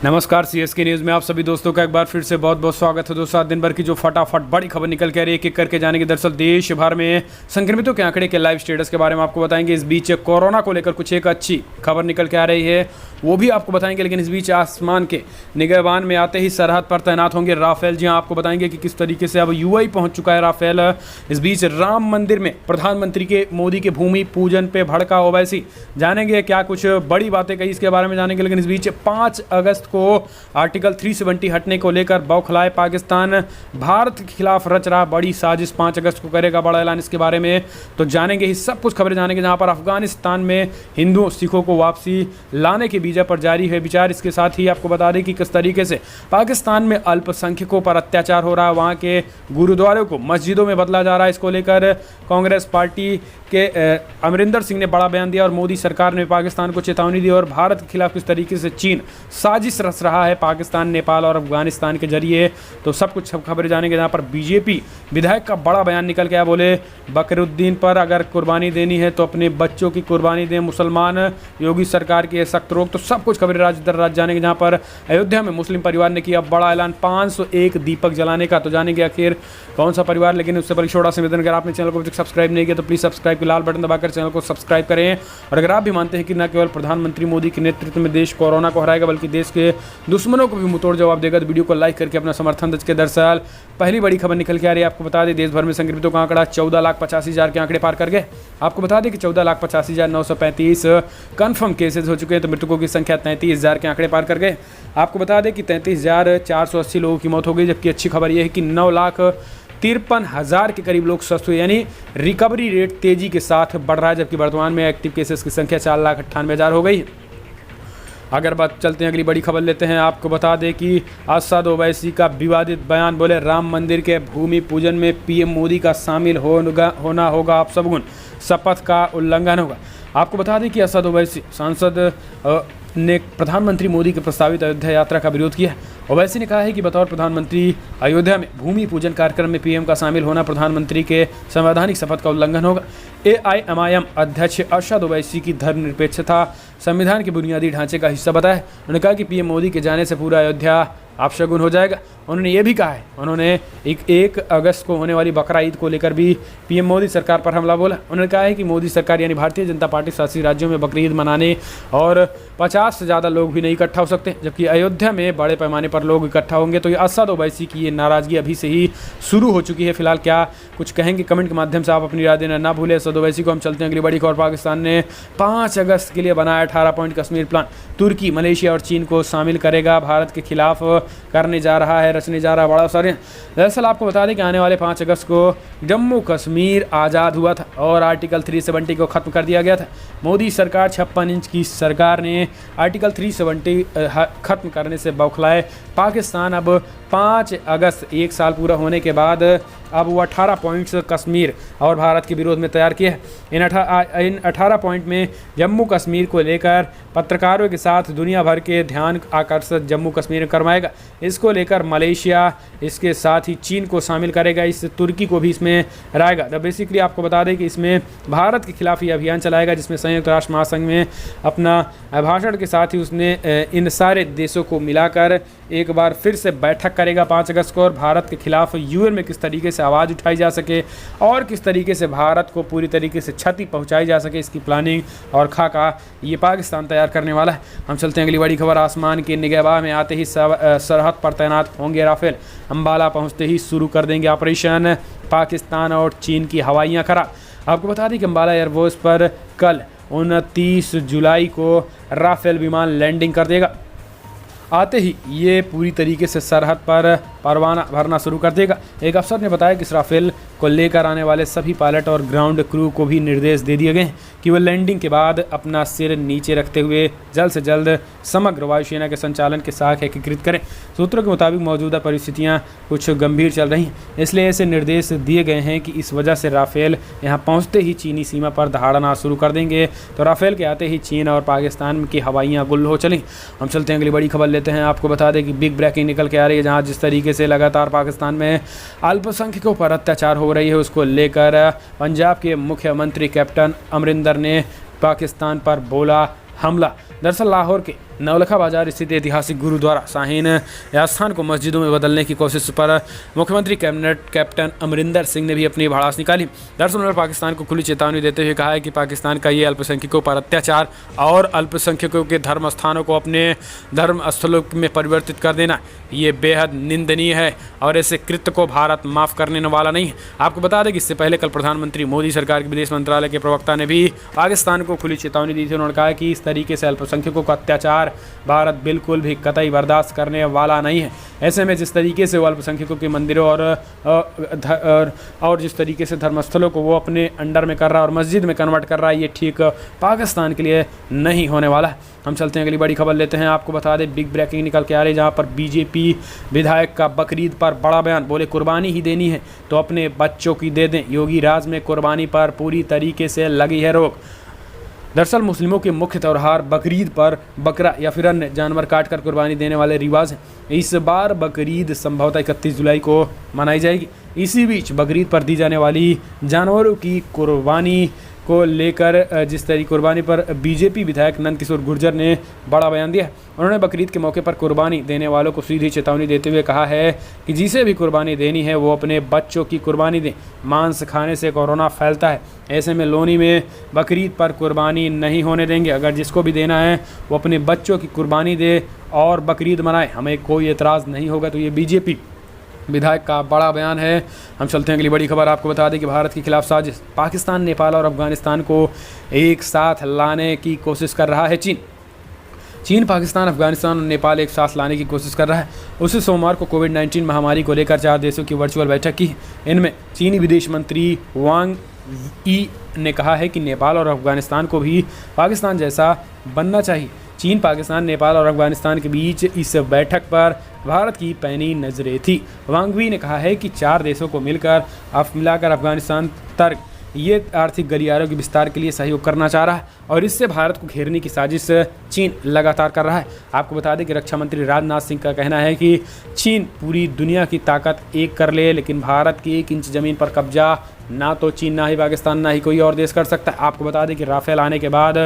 नमस्कार, CSK news में आप सभी दोस्तों का एक बार फिर से बहुत बहुत स्वागत है। दोस्तों, आज दिन भर की जो फटाफट बड़ी खबर निकल के आ रही है, एक एक करके जानेंगे। दरअसल देश भर में संक्रमितों के आंकड़े के लाइव स्टेटस के बारे में आपको बताएंगे। इस बीच कोरोना को लेकर कुछ एक अच्छी खबर निकल के आ रही है, वो भी आपको बताएंगे। लेकिन इस बीच आसमान के निगहबान में आते ही सरहद पर तैनात होंगे राफेल। जी हाँ, आपको बताएंगे कि किस तरीके से अब यूएई पहुंच चुका है राफेल। इस बीच राम मंदिर में प्रधानमंत्री के मोदी के भूमि पूजन पे भड़का ओवैसी। जानेंगे क्या कुछ बड़ी बातें कही, इसके बारे में जानेंगे। लेकिन इस बीच 5 अगस्त को आर्टिकल 370 हटने को लेकर बौखलाए पाकिस्तान। भारत के खिलाफ रच रहा बड़ी साजिश, 5 अगस्त को करेगा बड़ा ऐलान। इसके बारे में तो जानेंगे ही, सब कुछ खबरें जानेंगे। जहां पर अफगानिस्तान में हिंदुओं सिखों को वापसी लाने के बीजा पर जारी है विचार। इसके साथ ही आपको बता दें कि किस तरीके से पाकिस्तान में अल्पसंख्यकों पर अत्याचार हो रहा है, वहाँ के गुरुद्वारों को मस्जिदों में बदला जा रहा है। इसको लेकर कांग्रेस पार्टी के अमरिंदर सिंह ने बड़ा बयान दिया और मोदी सरकार ने पाकिस्तान को चेतावनी दी। और भारत के खिलाफ किस तरीके से चीन साजिश रच रहा है पाकिस्तान, नेपाल और अफगानिस्तान के जरिए, तो सब कुछ सब खबरें जानेंगे। जहाँ पर बीजेपी विधायक का बड़ा बयान निकल के आया, बोले बकरुद्दीन पर अगर कुर्बानी देनी है तो अपने बच्चों की कुर्बानी दें मुसलमान, योगी सरकार की सख्त रोक। तो सब कुछ खबरें राज्य दर राज्य जानेंगे। जहाँ पर अयोध्या में मुस्लिम परिवार ने किया बड़ा ऐलान 501 दीपक जलाने का, तो जानेंगे आखिर कौन सा परिवार। लेकिन उससे पहले छोटा सा निवेदन, अगर आपने चैनल को अभी तक सब्सक्राइब नहीं किया तो प्लीज़ सब्सक्राइब के लाल बटन दबाकर चैनल को सब्सक्राइब करें। और अगर आप भी मानते हैं कि न केवल प्रधानमंत्री मोदी के नेतृत्व में देश कोरोना को हराएगा बल्कि देश के दुश्मनों को भी मुंहतोड़ जवाब देगा, तो वीडियो को लाइक करके अपना समर्थन दर्ज के। दरअसल पहली बड़ी खबर निकल के आ रही है, आपको बता दें देश भर में संक्रमितों का आंकड़ा 14,85,000 के आंकड़े पार कर गए। आपको बता दें कि 14,85,935 कन्फर्म केसेज हो चुके हैं, तो मृतकों की संख्या 33,000 के आंकड़े पार कर गए। आपको बता दें कि 33,480 लोगों की मौत हो गई। जबकि अच्छी खबर यह है कि 9,53,000 के करीब लोग स्वस्थ हुए, यानी रिकवरी रेट तेजी के साथ बढ़ रहा है। जबकि वर्तमान में एक्टिव केसेस की संख्या 4,98,000 हो गई। अगर बात चलते हैं अगली बड़ी खबर लेते हैं, आपको बता दें कि असद ओवैसी का विवादित बयान, बोले राम मंदिर के भूमि पूजन में पीएम मोदी का शामिल होना होगा अपशगुन, शपथ का उल्लंघन होगा। आपको बता दें कि असद ओवैसी सांसद ने प्रधानमंत्री मोदी के प्रस्तावित अयोध्या यात्रा का विरोध किया। ओवैसी ने कहा है कि बतौर प्रधानमंत्री अयोध्या में भूमि पूजन कार्यक्रम में पीएम का शामिल होना प्रधानमंत्री के संवैधानिक शपथ का उल्लंघन होगा। एआईएमआईएम अध्यक्ष अरशद ओवैसी की धर्मनिरपेक्षता संविधान के बुनियादी ढांचे का हिस्सा बताया। उन्होंने कहा कि पीएम मोदी के जाने से पूरा अयोध्या अपशगुन हो जाएगा। उन्होंने ये भी कहा है, उन्होंने 1 अगस्त को होने वाली बकरा ईद को लेकर भी पीएम मोदी सरकार पर हमला बोला। उन्होंने कहा है कि मोदी सरकार यानी भारतीय जनता पार्टी शासित राज्यों में बकरी ईद मनाने और 50 से ज़्यादा लोग भी नहीं इकट्ठा हो सकते, जबकि अयोध्या में बड़े पैमाने पर लोग इकट्ठा होंगे। तो ये असद ओवैसी की ये नाराज़गी अभी से ही शुरू हो चुकी है। फिलहाल क्या कुछ कहेंगे कमेंट के माध्यम से आप अपनी राय देना ना भूलें असद ओवैसी को। हम चलते हैं अगली बड़ी खबर। पाकिस्तान ने 5 अगस्त के लिए बनाया 18 पॉइंट कश्मीर प्लान, तुर्की, मलेशिया और चीन को शामिल करेगा। भारत के खिलाफ करने जा रहा है, रचने जा रहा है बड़ा सारे। दरअसल आपको बता दें कि आने वाले 5 अगस्त को जम्मू कश्मीर आज़ाद हुआ था और आर्टिकल 370 को ख़त्म कर दिया गया था। मोदी सरकार 56 इंच की सरकार ने आर्टिकल 370 ख़त्म करने से बौखलाए पाकिस्तान। अब 5 अगस्त 1 साल पूरा होने के बाद अब वो 18 पॉइंट्स कश्मीर और भारत के विरोध में तैयार किए हैं। इन 18 पॉइंट में जम्मू कश्मीर को लेकर पत्रकारों के साथ दुनिया भर के ध्यान आकर्षित जम्मू कश्मीर में करवाएगा। इसको लेकर मलेशिया, इसके साथ ही चीन को शामिल करेगा, इस तुर्की को भी इसमें लाएगा। तो बेसिकली आपको बता दें कि इसमें भारत के खिलाफ ये अभियान चलाएगा, जिसमें संयुक्त राष्ट्र महासंघ में अपना भाषण के साथ ही उसने इन सारे देशों को मिलाकर एक बार फिर से बैठक करेगा 5 अगस्त को। और भारत के खिलाफ यूएन में किस तरीके से आवाज़ उठाई जा सके और किस तरीके से भारत को पूरी तरीके से क्षति पहुंचाई जा सके, इसकी प्लानिंग और खाका ये पाकिस्तान तैयार करने वाला है। हम चलते हैं अगली बड़ी खबर। आसमान के निगहबान में आते ही सरहद पर तैनात होंगे राफेल। अंबाला पहुंचते ही शुरू कर देंगे ऑपरेशन। पाकिस्तान और चीन की हवाइयाँ खराब। आपको बता दें कि अंबाला एयरबेस पर कल 29 जुलाई को राफेल विमान लैंडिंग कर देगा। आते ही ये पूरी तरीके से सरहद पर परवाना भरना शुरू कर देगा। एक अफसर ने बताया कि इस राफेल को लेकर आने वाले सभी पायलट और ग्राउंड क्रू को भी निर्देश दे दिए गए हैं कि वह लैंडिंग के बाद अपना सिर नीचे रखते हुए जल्द से जल्द समग्र वायुसेना के संचालन के साथ एकीकृत करें। सूत्रों के मुताबिक मौजूदा परिस्थितियां कुछ गंभीर चल रही हैं, इसलिए ऐसे निर्देश दिए गए हैं कि इस वजह से राफेल यहां पहुंचते ही चीनी सीमा पर दहाड़ना शुरू कर देंगे। तो राफेल के आते ही चीन और पाकिस्तान की हवाइयाँ गुल हो चली। हम चलते हैं अगली बड़ी खबर लेते हैं। आपको बता दें कि बिग ब्रेकिंग निकल के आ रही है, जहाँ जिस तरीके से लगातार पाकिस्तान में अल्पसंख्यकों पर अत्याचार हो रही है, उसको लेकर पंजाब के मुख्यमंत्री कैप्टन अमरिंदर ने पाकिस्तान पर बोला हमला। दरअसल लाहौर के नौलखा बाजार स्थित ऐतिहासिक गुरुद्वारा शाहीन आस्थान को मस्जिदों में बदलने की कोशिश पर मुख्यमंत्री कैबिनेट कैप्टन अमरिंदर सिंह ने भी अपनी भड़ास निकाली। दरअसल उन्होंने पाकिस्तान को खुली चेतावनी देते हुए कहा है कि पाकिस्तान का ये अल्पसंख्यकों पर अत्याचार और अल्पसंख्यकों के धर्म स्थानों को अपने धर्म स्थलों में परिवर्तित कर देना ये बेहद निंदनीय है और ऐसे कृत्य को भारत माफ़ करने वाला नहीं है। आपको बता दें कि इससे पहले कल प्रधानमंत्री मोदी सरकार के विदेश मंत्रालय के प्रवक्ता ने भी पाकिस्तान को खुली चेतावनी दी थी। उन्होंने कहा कि इस तरीके से अल्पसंख्यकों का अत्याचार भारत बिल्कुल भी कतई बर्दाश्त करने वाला नहीं है। ऐसे में जिस तरीके से वो अल्पसंख्यकों के मंदिरों और जिस तरीके से धर्मस्थलों को वो अपने अंडर में कर रहा है और मस्जिद में कन्वर्ट कर रहा है, ये ठीक पाकिस्तान के लिए नहीं होने वाला है। हम चलते हैं अगली बड़ी खबर लेते हैं। आपको बता दें बिग ब्रेकिंग निकल के आ रही है, जहाँ पर बीजेपी विधायक का बकरीद पर बड़ा बयान। बोले कुर्बानी ही देनी है तो अपने बच्चों की दे दें, योगी राज में कुर्बानी पर पूरी तरीके से लगी है रोक। दरअसल मुस्लिमों के मुख्य त्यौहार बकरीद पर बकरा या फिर अन्य जानवर काट कर कुर्बानी देने वाले रिवाज हैं। इस बार बकरीद संभवतः 31 जुलाई को मनाई जाएगी। इसी बीच बकरीद पर दी जाने वाली जानवरों की कुर्बानी को लेकर जिस तरीके कुर्बानी पर बीजेपी विधायक नंद किशोर गुर्जर ने बड़ा बयान दिया। उन्होंने बकरीद के मौके पर कुर्बानी देने वालों को सीधी चेतावनी देते हुए कहा है कि जिसे भी कुर्बानी देनी है वो अपने बच्चों की कुर्बानी दें। मांस खाने से कोरोना फैलता है, ऐसे में लोनी में बकरीद पर कुर्बानी नहीं होने देंगे। अगर जिसको भी देना है वो अपने बच्चों की कुर्बानी दे और बकरीद मनाए, हमें कोई एतराज़ नहीं होगा। तो ये बीजेपी विधायक का बड़ा बयान है। हम चलते हैं अगली बड़ी खबर। आपको बता दें कि भारत के खिलाफ साजिश, पाकिस्तान, नेपाल और अफगानिस्तान को एक साथ लाने की कोशिश कर रहा है चीन, पाकिस्तान, अफगानिस्तान और नेपाल एक साथ लाने की कोशिश कर रहा है। उसे सोमवार को कोविड-19 महामारी को लेकर 4 देशों की वर्चुअल बैठक की। इनमें चीनी विदेश मंत्री वांग यी ने कहा है कि नेपाल और अफगानिस्तान को भी पाकिस्तान जैसा बनना चाहिए। चीन, पाकिस्तान, नेपाल और अफगानिस्तान के बीच इस बैठक पर भारत की पैनी नज़रें थी। वांगवी ने कहा है कि 4 देशों को मिलाकर अफगानिस्तान तर्क ये आर्थिक गलियारों के विस्तार के लिए सहयोग करना चाह रहा है और इससे भारत को घेरने की साजिश चीन लगातार कर रहा है। आपको बता दें कि रक्षा मंत्री राजनाथ सिंह का कहना है कि चीन पूरी दुनिया की ताकत एक कर ले, लेकिन भारत की 1 इंच ज़मीन पर कब्जा ना तो चीन, ना ही पाकिस्तान, ना ही कोई और देश कर सकता है। आपको बता दें कि राफेल आने के बाद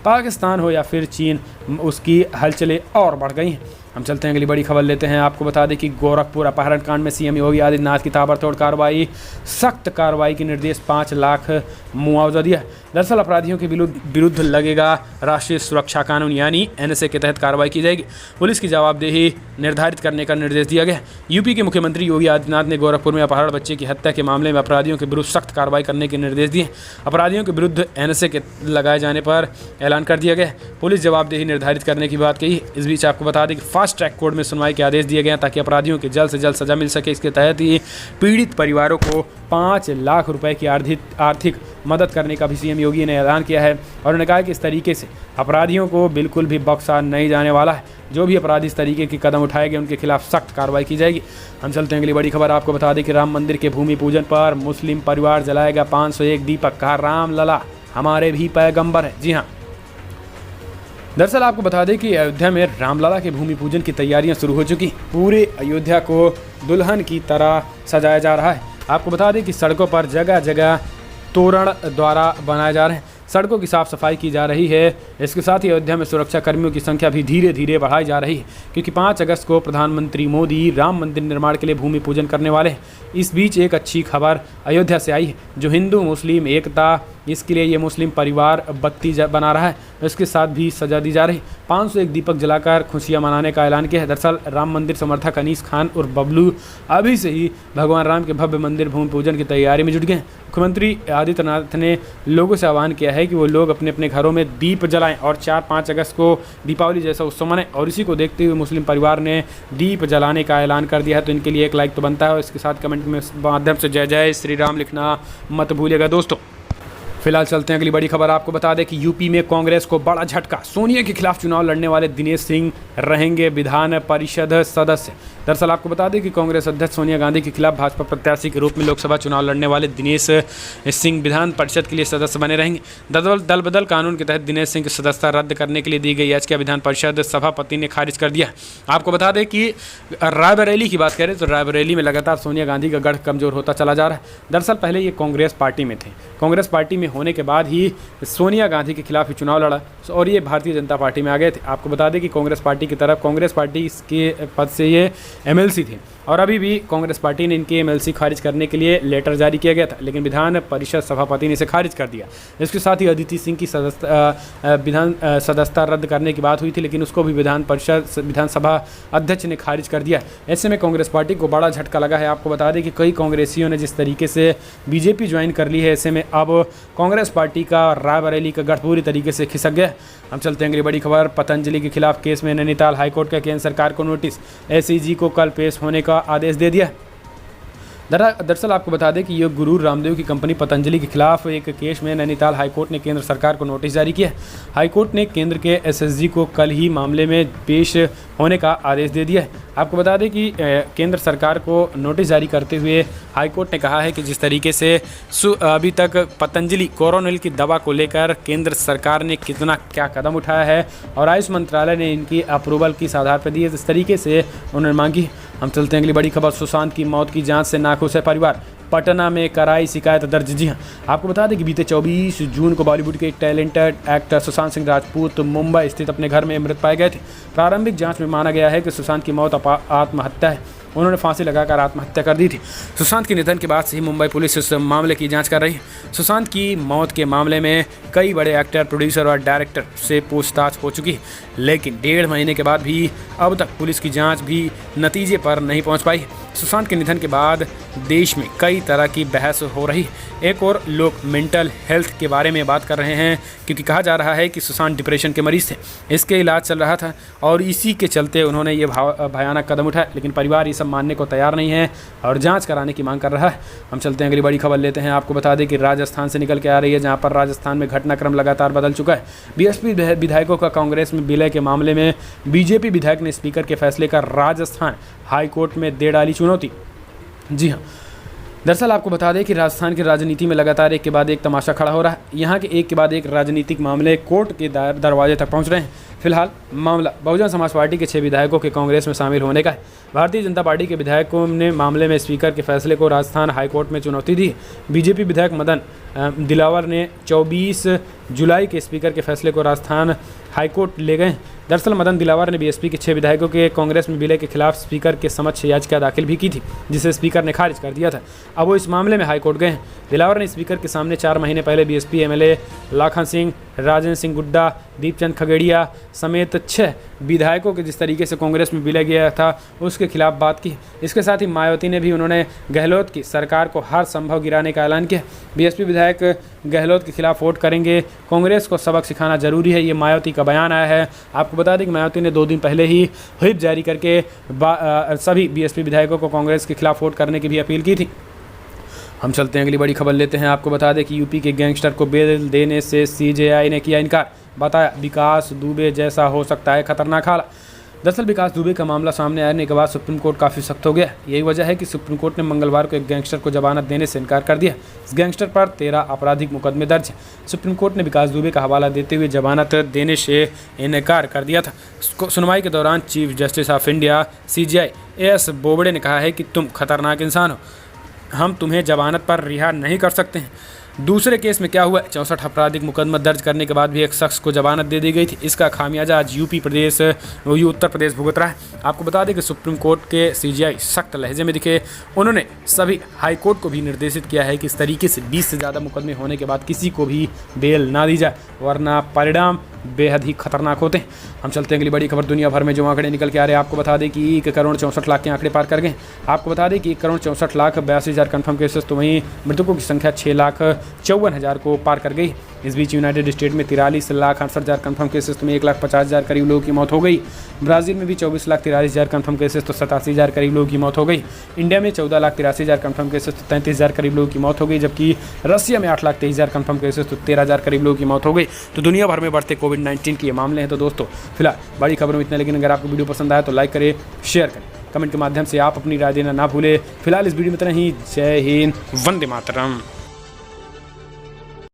पाकिस्तान हो या फिर चीन, उसकी हलचलें और बढ़ गई हैं। हम चलते हैं अगली बड़ी खबर लेते हैं। आपको बता दें कि गोरखपुर अपहरण कांड में सीएम योगी आदित्यनाथ की ताबड़तोड़ कार्रवाई, सख्त कार्रवाई के निर्देश, 5 लाख मुआवजा दिया। दरअसल अपराधियों के विरुद्ध लगेगा राष्ट्रीय सुरक्षा कानून यानी एनएसए के तहत कार्रवाई की जाएगी। पुलिस की जवाबदेही निर्धारित करने का निर्देश दिया गया। यूपी के मुख्यमंत्री योगी आदित्यनाथ ने गोरखपुर में अपहरण बच्चे की हत्या के मामले में अपराधियों के विरुद्ध सख्त कार्रवाई करने के निर्देश दिए। अपराधियों के विरुद्ध एनएसए के लगाए जाने पर ऐलान कर दिया गया। पुलिस जवाबदेही निर्धारित करने की बात कही। इस बीच आपको बता दें कि फास्ट ट्रैक कोर्ट में सुनवाई के आदेश दिए गए ताकि अपराधियों के जल्द से जल्द सजा मिल सके। इसके तहत ही पीड़ित परिवारों को 5 लाख रुपए की आर्थिक मदद करने का भी सीएम योगी ने ऐलान किया है और उन्होंने कहा कि इस तरीके से अपराधियों को बिल्कुल भी बख्शा नहीं जाने वाला है। जो भी अपराधी इस तरीके के कदम उठाएंगे उनके खिलाफ सख्त कार्रवाई की जाएगी। हम चलते हैं अगली बड़ी खबर। आपको बता दें कि राम मंदिर के भूमि पूजन पर मुस्लिम परिवार जलाएगा 501 दीपक, कहा राम लला हमारे भी पैगंबर है। जी हाँ, दरअसल आपको बता दें कि अयोध्या में रामलला के भूमि पूजन की तैयारियां शुरू हो चुकी। पूरे अयोध्या को दुल्हन की तरह सजाया जा रहा है। आपको बता दें कि सड़कों पर जगह जगह तोरण द्वारा बनाए जा रहे हैं, सड़कों की साफ़ सफाई की जा रही है। इसके साथ ही अयोध्या में सुरक्षा कर्मियों की संख्या भी धीरे धीरे बढ़ाई जा रही है, क्योंकि 5 अगस्त को प्रधानमंत्री मोदी राम मंदिर निर्माण के लिए भूमि पूजन करने वाले हैं। इस बीच एक अच्छी खबर अयोध्या से आई है, जो हिंदू मुस्लिम एकता, इसके लिए ये मुस्लिम परिवार बत्ती बना रहा है, इसके साथ भी सजा दी जा रही। 501 दीपक जलाकर खुशियां मनाने का ऐलान किया है। दरअसल राम मंदिर समर्थक अनीस खान और बबलू अभी से ही भगवान राम के भव्य मंदिर भूमि पूजन की तैयारी में जुट गए हैं। मुख्यमंत्री आदित्यनाथ ने लोगों से आह्वान किया है कि वो लोग अपने अपने घरों में दीप जलाएं और 4-5 अगस्त को दीपावली जैसा उत्सव मनाएं। और इसी को देखते हुए मुस्लिम परिवार ने दीप जलाने का ऐलान कर दिया है, तो इनके लिए एक लाइक तो बनता है और इसके साथ कमेंट में माध्यम से जय जय श्री राम लिखना मत भूलिएगा दोस्तों। फिलहाल चलते हैं अगली बड़ी खबर। आपको बता दें कि यूपी में कांग्रेस को बड़ा झटका, सोनिया के खिलाफ चुनाव लड़ने वाले दिनेश सिंह रहेंगे विधान परिषद सदस्य। दरअसल आपको बता दें कि कांग्रेस अध्यक्ष सोनिया गांधी के खिलाफ भाजपा प्रत्याशी के रूप में लोकसभा चुनाव लड़ने वाले दिनेश सिंह विधान परिषद के लिए सदस्य बने रहेंगे। दल बदल कानून के तहत दिनेश सिंह की सदस्यता रद्द करने के लिए दी गई याचिका विधान परिषद सभापति ने खारिज कर दिया। आपको बता दें कि रायबरेली की बात करें तो रायबरेली में लगातार सोनिया गांधी का गढ़ कमजोर होता चला जा रहा है। दरअसल पहले ये कांग्रेस पार्टी में थे, कांग्रेस पार्टी में होने के बाद ही सोनिया गांधी के खिलाफ ही चुनाव लड़ा और ये भारतीय जनता पार्टी में आ गए थे। आपको बता दें कि कांग्रेस पार्टी की तरफ कांग्रेस पार्टी के पद से ये एमएलसी थे और अभी भी कांग्रेस पार्टी ने इनकी एमएलसी खारिज करने के लिए लेटर जारी किया गया था, लेकिन विधान परिषद सभापति ने इसे खारिज कर दिया। इसके साथ ही अदिति सिंह की सदस्यता रद्द करने की बात हुई थी, लेकिन उसको भी विधानसभा अध्यक्ष ने खारिज कर दिया। ऐसे में कांग्रेस पार्टी को बड़ा झटका लगा है। आपको बता दें कि कई कांग्रेसियों ने जिस तरीके से बीजेपी ज्वाइन कर ली है, ऐसे में अब कांग्रेस पार्टी का रायबरेली का गढ़ पूरी तरीके से खिसक गया। हम चलते हैं अगली बड़ी खबर। पतंजलि के खिलाफ केस में नैनीताल हाईकोर्ट का केंद्र सरकार को नोटिस, एसईजी को कल पेश होने का आदेश दे दिया। दरअसल आपको बता दें कि योग गुरु रामदेव की कंपनी पतंजलि के खिलाफ एक केस में नैनीताल हाईकोर्ट ने केंद्र सरकार को नोटिस जारी किया। हाईकोर्ट ने केंद्र के एसएसजी को कल ही मामले में पेश होने का आदेश दे दिया है। आपको बता दें कि केंद्र सरकार को नोटिस जारी करते हुए हाईकोर्ट ने कहा है कि जिस तरीके से अभी तक पतंजलि कोरोनिल की दवा को लेकर केंद्र सरकार ने कितना क्या कदम उठाया है और आयुष मंत्रालय ने इनकी अप्रूवल किस आधार पर दी है, इस तरीके से उन्होंने मांगी। हम चलते हैं अगली बड़ी खबर। सुशांत की मौत की जांच से नाखुश है परिवार, पटना में कराई शिकायत दर्ज। जी हाँ, आपको बता दें कि बीते 24 जून को बॉलीवुड के टैलेंटेड एक्टर सुशांत सिंह राजपूत मुंबई स्थित अपने घर में मृत पाए गए थे। प्रारंभिक जांच में माना गया है कि सुशांत की मौत आत्महत्या है, उन्होंने फांसी लगाकर आत्महत्या कर दी थी। सुशांत के निधन के बाद से ही मुंबई पुलिस इस मामले की जांच कर रही है। सुशांत की मौत के मामले में कई बड़े एक्टर, प्रोड्यूसर और डायरेक्टर से पूछताछ हो चुकी है, लेकिन 1.5 महीने के बाद भी अब तक पुलिस की जांच भी नतीजे पर नहीं पहुंच पाई। सुशांत के निधन के बाद देश में कई तरह की बहस हो रही। एक और लोग मेंटल हेल्थ के बारे में बात कर रहे हैं, क्योंकि कहा जा रहा है कि सुशांत डिप्रेशन के मरीज थे, इसके इलाज चल रहा था और इसी के चलते उन्होंने ये भयानक कदम उठाया, लेकिन परिवार ये सब मानने को तैयार नहीं है और जांच कराने की मांग कर रहा है। हम चलते हैं अगली बड़ी खबर लेते हैं। आपको बता दें कि राजस्थान से निकल के आ रही है, जहाँ पर राजस्थान में घटनाक्रम लगातार बदल चुका है। बीएसपी विधायकों का कांग्रेस में विलय के मामले में बीजेपी विधायक ने स्पीकर के फैसले का राजस्थान हाईकोर्ट में दे डाली चुनौती। जी हाँ, दरअसल आपको बता दें कि राजस्थान की राजनीति में लगातार एक के बाद एक तमाशा खड़ा हो रहा है। यहाँ के एक के बाद एक राजनीतिक मामले कोर्ट के दरवाजे तक पहुँच रहे हैं। फिलहाल मामला बहुजन समाज पार्टी के 6 विधायकों के कांग्रेस में शामिल होने का है। भारतीय जनता पार्टी के विधायकों ने मामले में स्पीकर के फैसले को राजस्थान हाईकोर्ट में चुनौती दी। बीजेपी विधायक मदन दिलावर ने 24 जुलाई के स्पीकर के फैसले को राजस्थान हाईकोर्ट ले गए। दरअसल मदन दिलावर ने बीएसपी के 6 विधायकों के कांग्रेस में विलय के खिलाफ स्पीकर के समक्ष याचिका दाखिल भी की थी, जिसे स्पीकर ने खारिज कर दिया था। अब वो इस मामले में हाईकोर्ट गए हैं। दिलावर ने स्पीकर के सामने 4 महीने पहले बीएसपी एमएलए लाखन सिंह, राजेंद्र सिंह गुड्डा, दीपचंद खगड़िया समेत 6 विधायकों के जिस तरीके से कांग्रेस में विलय गया था उसके खिलाफ बात की। इसके साथ ही मायावती ने भी उन्होंने गहलोत की सरकार को हर संभव गिराने का ऐलान किया। बीएसपी विधायक गहलोत के खिलाफ वोट करेंगे, कांग्रेस को सबक सिखाना जरूरी है, ये मायावती का बयान आया है। आपको बता दें कि मायावती ने 2 दिन पहले ही व्हिप जारी करके सभी बीएसपी विधायकों को कांग्रेस के खिलाफ वोट करने की भी अपील की थी। हम चलते हैं अगली बड़ी खबर लेते हैं। आपको बता दें कि यूपी के गैंगस्टर को बेल देने से सीजेआई ने किया इनकार, बताया विकास दुबे जैसा हो सकता है खतरनाक हाल। दरअसल विकास दुबे का मामला सामने आने के बाद सुप्रीम कोर्ट काफ़ी सख्त हो गया। यही वजह है कि सुप्रीम कोर्ट ने मंगलवार को एक गैंगस्टर को जमानत देने से इनकार कर दिया। इस गैंगस्टर पर 13 आपराधिक मुकदमे दर्ज हैं। सुप्रीम कोर्ट ने विकास दुबे का हवाला देते हुए जमानत देने से इनकार कर दिया था। सुनवाई के दौरान chief justice of India CJI S Bobde ने कहा है कि तुम खतरनाक इंसान हो, हम तुम्हें जमानत पर रिहा नहीं कर सकते हैं। दूसरे केस में क्या हुआ, 64 आपराधिक मुकदमा दर्ज करने के बाद भी एक शख्स को जमानत दे दी गई थी। इसका खामियाजा आज उत्तर प्रदेश भुगत रहा है। आपको बता दें कि सुप्रीम कोर्ट के सीजेआई सख्त लहजे में दिखे। उन्होंने सभी हाई कोर्ट को भी निर्देशित किया है कि इस तरीके से 20 से ज़्यादा मुकदमे होने के बाद किसी को भी बेल ना दी जाए, वरना परिणाम बेहद ही खतरनाक होते हैं। हम चलते हैं अगली बड़ी खबर। दुनिया भर में जो आंकड़े निकल के आ रहे हैं, आपको बता दें कि 1 करोड़ 64 लाख के आंकड़े पार कर गए। आपको बता दें कि 1 करोड़ 64 लाख 82,000 कन्फर्म केसेस, तो वहीं मृतकों की संख्या 6,54,000 को पार कर गई। इस बीच यूनाइटेड स्टेट में 43,68,000 कन्फर्म केसेस, तो 1,50,000 करीब लोगों की मौत हो गई। ब्राज़ील में भी 24,43,000 कन्फर्म केसेस, तो 87,000 करीब लोगों की मौत हो गई। इंडिया में 14,83,000 कन्फर्म केसेस, तो 33,000 करीब लोगों की मौत हो गई। जबकि रसिया में 8,23,000 कन्फर्म केसेस, तो 13,000 करीब लोगों की मौत हो गई। तो दुनिया भर में बढ़ते कोविड-19 के ये मामले हैं। तो दोस्तों फिलहाल बड़ी खबरों में इतना, लेकिन अगर आपको वीडियो पसंद आया तो लाइक करें, शेयर करें, कमेंट के माध्यम से आप अपनी राय देना ना भूलें। फिलहाल इस वीडियो में इतना ही। जय हिंद, वंदे मातरम।